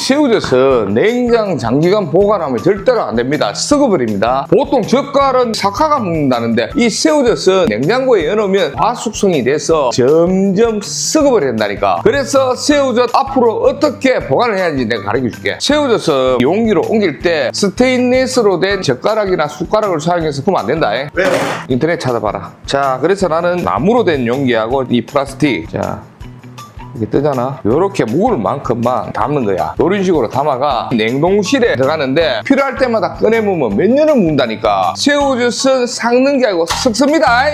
새우젓은 냉장 장기간 보관하면 절대로 안 됩니다. 썩어버립니다. 보통 젓갈은 사카가 먹는다는데 이 새우젓은 냉장고에 넣어놓으면 과숙성이 돼서 점점 썩어버린다니까. 그래서 새우젓 앞으로 어떻게 보관을 해야지 내가 가르쳐줄게. 새우젓은 용기로 옮길 때 스테인리스로 된 젓가락이나 숟가락을 사용해서 그러면 안 된다. 왜요? 인터넷 찾아봐라. 자, 그래서 나는 나무로 된 용기하고 이 플라스틱, 자 이게 뜨잖아. 이렇게 묵을 만큼만 담는 거야. 이런 식으로 담아가 냉동실에 들어가는데 필요할 때마다 꺼내 먹으면 몇 년을 묵는다니까. 새우젓은 삭는 게 아니고 썩습니다.